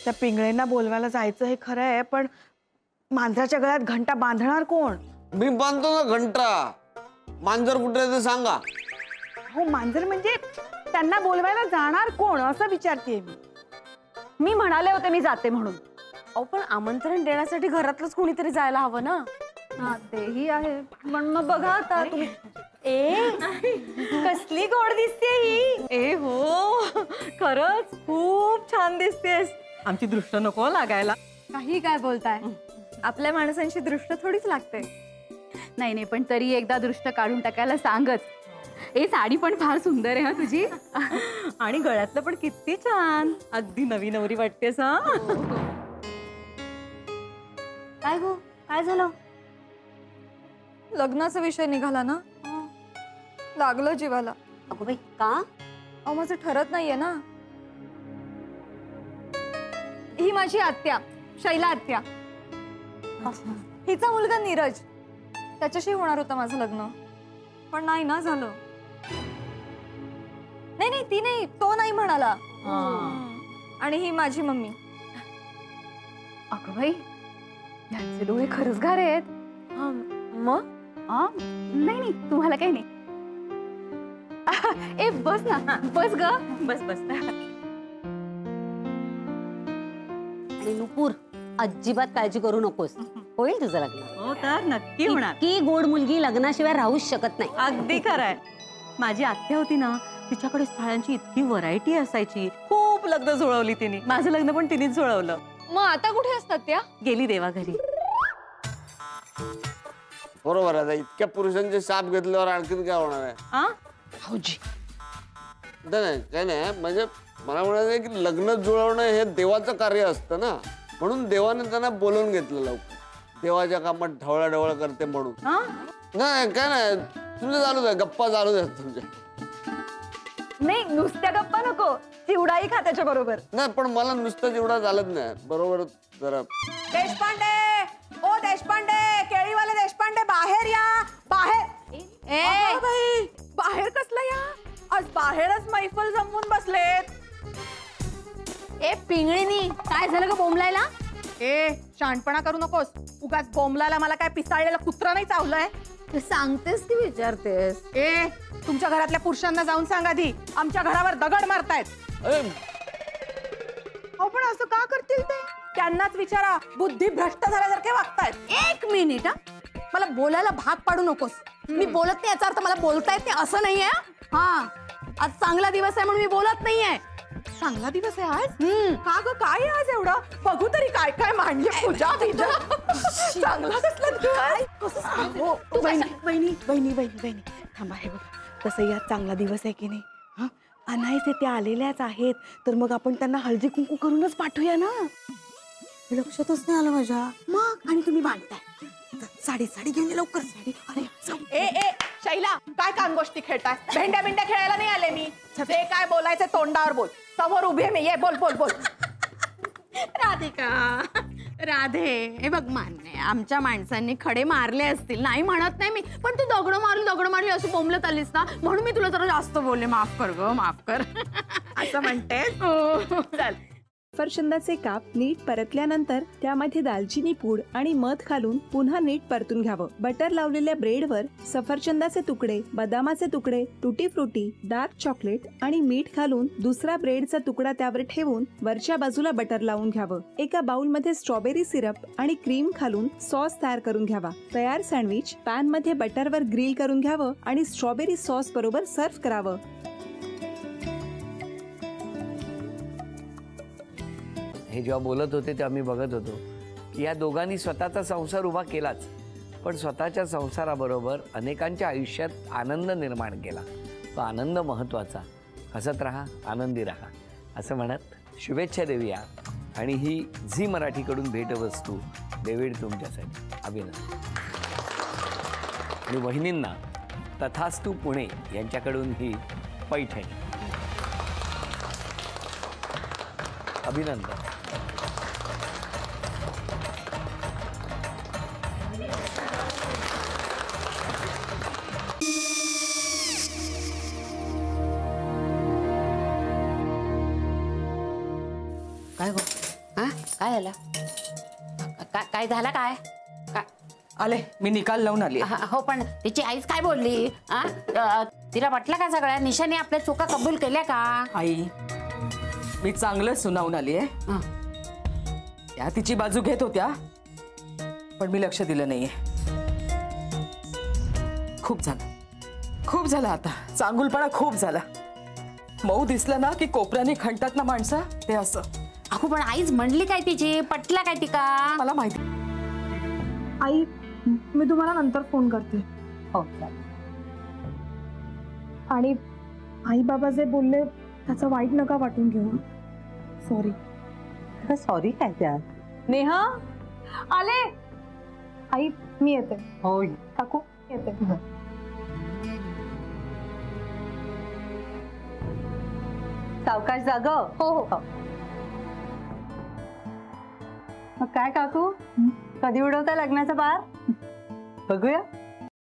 त्या पिंगळेंना बोलवायला जायचं हे खरं आहे, पण मांजराच्या गळ्यात घंटा बांधणार कोण? मी बांधतो ना घंटा. मांजर कुठे आहे ते सांगा. हो, मांजर म्हणजे त्यांना बोलवायला जाणार कोण असं विचारतेय मी. मी म्हणाले होते मी जाते म्हणून. अहो पण आमंत्रण देण्यासाठी घरातलंच कोणीतरी जायला हवं ना. हा तेही आहे, पण मग बघा आता तुम्ही. ए कसली गोड दिसते ही. ए हो खरंच खूप छान दिसतेस. आमची दृष्ट नको लागायला. काही काय बोलताय, आपल्या माणसांची दृष्ट थोडीच लागते. नाही नाही, पण तरी एकदा दृष्ट काढून टाकायला सांगच. ए साडी पण फार सुंदर आहे हा तुझी. आणि गळ्यातलं पण किती छान, अगदी नवी नवरी वाटतेस. हा काय गो, काय झालं? लग्नाचा विषय निघाला ना, लागलं जीवाला. अगो बाई का? अहो माझं ठरत नाहीये ना. ही माझी आत्या शैला आत्या, हिचा मुलगा नीरज, त्याच्याशी होणार होतं माझं लग्न, पण नाही ना झालं. नाही नाही ती नाही, तो नाही म्हणाला. आणि ही माझी मम्मी. अगं बाई यांचे डोळे खरंच गारे आहेत. मग नाही नाही तुम्हाला काही नाही. ए बस ना, बस ग, बस बस. आणि नुपूर अजिबात काळजी करू नकोस, होईल तुझं लग्न. हो तर नक्की होणार. की गोड मुलगी लग्नाशिवाय राहूच शकत नाही. अगदी खरंय. माझी आत्या होती ना, तिच्याकडे स्थळांची इतकी व्हरायटी असायची. खूप लग्न जुळवली तिने. माझं लग्न पण तिनेच जुळवलं. मग आता कुठे असतात त्या? गेली देवाघरी. बरोबर आहे. इतक्या पुरुषांचे शाप घेतल्यावर आणखीन काय होणार आहे? भाऊजी नाही काय नाही, म्हणजे मला म्हणायचं की लग्न जुळवणं हे देवाचं कार्य असतं ना, म्हणून देवाने त्यांना बोलवून घेतलं लवकर. देवाच्या कामात ढवळाढवळ करते म्हणून. नाही काय नाही, तुमचं चालूच आहे, गप्पा चालूच आहेत तुमच्या. नाही नुसत्या गप्पा नको, चिवडाही खा त्याच्या बरोबर. नाही पण मला नुसतं जेवढा चालत नाही, बरोबर जरा. देशपांडे, ओ देशपांडे, केळीवाले देशपांडे, बाहेर या, बाहेर. ए बाई, बाहेर कसला या? आज बाहेरच मैफल जमवून बसलेत. ए पिंगळीनी काय झालं ग बोंबलायला? ए शाणपणा करू नकोस. उगाच बोंबलाला मला काय पिसाळलेला कुत्रा नाही चावलंय. सांगतेस की विचारतेस? ए तुमच्या घरातल्या पुरुषांना जाऊन सांगा आधी, आमच्या घरावर दगड मारतायत. अहो पण असं का करतील ते? त्यांनाच विचारा, बुद्धी भ्रष्ट झाल्यासारखे वागतायत. एक मिनिट, मला बोलायला भाग पाडू नकोस. मी बोलत नाही याचा अर्थ मला बोलता येत नाही असं नाहीये. हा आज चांगला दिवस आहे म्हणून मी बोलत नाहीये. चांगला दिवस आहे आज? का ग काय आज एवढं? बघू तरी काय काय मांडले पूजा बिजा. चांगला कसला दिवस? बहिणी बहिणी बहिणी बहिणी बहिणी थांबा. हे बघा तसं यात चांगला दिवस आहे की नाही? हा अनायसे ते आलेल्याच आहेत, तर मग आपण त्यांना हळदी कुंकू करूनच पाठवूया ना. लक्षातच नाही आलं माझ्या. मग आणि तुम्ही बांधताय साडी, साडी घेऊन ये लवकर. साडी. अरे ए ए शैला, काय कान गोष्टी खेळताय? भेंड्या भेंड्या खेळायला नाही आले मी. जे काय बोलायचं तोंडावर बोल. समोर उभी आहे मी, ये बोल बोल बोल. राधिका, राधे, हे बघ मान्य आहे आमच्या माणसांनी खडे मारले असतील, नाही म्हणत नाही मी, पण तू दगड मारली अशी बोंबलत आलीस ना, म्हणून मी तुला जरा जास्त बोलले. माफ कर ग, माफ कर. असं म्हणते. चल. सफरचंदाचे काप नीट परतल्यानंतर त्यामध्ये दालचिनी पूड आणि मध घालून पुन्हा नीट परतून घ्यावं. बटर लावलेल्या ब्रेडवर सफरचंदाचे तुकडे, बदामाचे तुकडे, टुटी फ्रुटी, डार्क चॉकलेट आणि मीठ घालून दुसरा ब्रेडचा तुकडा त्यावर ठेवून वरच्या बाजूला बटर लावून घ्यावं. एका बाउलमध्ये स्ट्रॉबेरी सिरप आणि क्रीम घालून सॉस तयार करून घ्यावा. तयार सँडविच पॅन मध्ये बटरवर ग्रिल करून घ्यावं आणि स्ट्रॉबेरी सॉस बरोबर सर्व्ह करावं. हे जेव्हा बोलत होते तेव्हा मी बघत होतो की या दोघांनी स्वतःचा संसार उभा केलाच, पण स्वतःच्या संसाराबरोबर अनेकांच्या आयुष्यात आनंद निर्माण केला. तो आनंद महत्त्वाचा. हसत राहा, आनंदी राहा असं म्हणत शुभेच्छा देऊया. आणि ही झी मराठीकडून भेटवस्तू डेव्हिड तुमच्यासाठी. अभिनंदन. आणि वहिनींना तथास्तू पुणे यांच्याकडून ही पैठणी. अभिनंदन. काय गो हा काय झालं? काय झालं काय? आले मी निकाल लावून आली. हो पण तिची आईच काय बोलली? तिला वाटलं का सगळ्या निशाने आपल्या चुका कबूल केल्या का? आई मी चांगलं सुनावून आली आहे. त्या तिची बाजू घेत होत्या पण मी लक्ष दिलं नाहीये. खूप झालं आता. चांगुलपणा खूप झाला. मऊ दिसलं ना की कोपऱ्याने खणतात ना माणसं, ते असं. अगो पण आईच म्हणली काय तिची? पटला काय ती का? मला माहिती. आई मी तुम्हाला नंतर फोन करते. हो आणि आई बाबा जे बोलले त्याचं वाईट नका वाटून घेऊ. सॉरी. सॉरी काय त्या? नेहा आले. आई मी येते. हो काकू येते. सावकाश जाग. हो हो. मग काय काकू, कधी उडवता लग्नाचा बार? बघूया.